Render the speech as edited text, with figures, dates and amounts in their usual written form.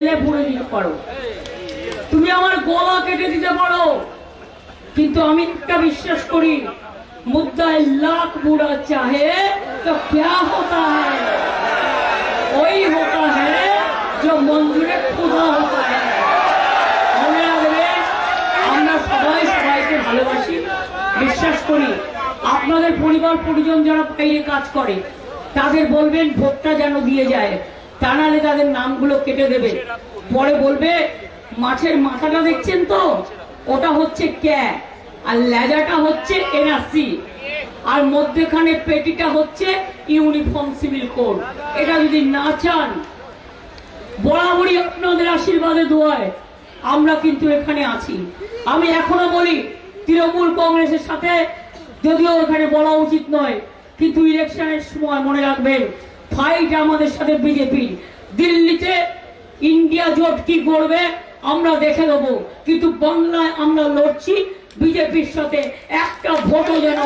ভরে দিতে পারো, তুমি আমার গলা কেটে দিতে পারো, কিন্তু আমি একটা বিশ্বাস করি, मुद्दाए लाख बुरा चाहे तो क्या होता है, वही होता है जो मंजूरे खुदा होता है। মনে রাখবে, আমরা সবাই সবাইকে ভালোবাসি, বিশ্বাস করি। আপনাদের পরিবার পরিজন যারা বাইরে কাজ করে তাদের বলবেন ভোটটা যেন দিয়ে যায়, তা নাহলে তাদের নামগুলো কেটে দেবে। পরে বলবে মাছের মাথাটা দেখছেন তো, ওটা হচ্ছে ক্যা, আর লেজাটা হচ্ছে এনআরসি, আর মধ্যখানে পেটিটা হচ্ছে ইউনিফর্ম সিভিল কোড। এটা যদি না চান, বরাবরই আপনাদের আশীর্বাদে দোয়ায় আমরা কিন্তু এখানে আছি। আমি এখনো বলি, তৃণমূল কংগ্রেসের সাথে, যদিও এখানে বলা উচিত নয়, কিন্তু ইলেকশনের সময় মনে রাখবেন ফাইট আমাদের সাথে বিজেপির। দিল্লিতে ইন্ডিয়া জোট কি করবে আমরা দেখে দেবো, কিন্তু বাংলায় আমরা লড়ছি বিজেপির সাথে, একটা ভোটও যেন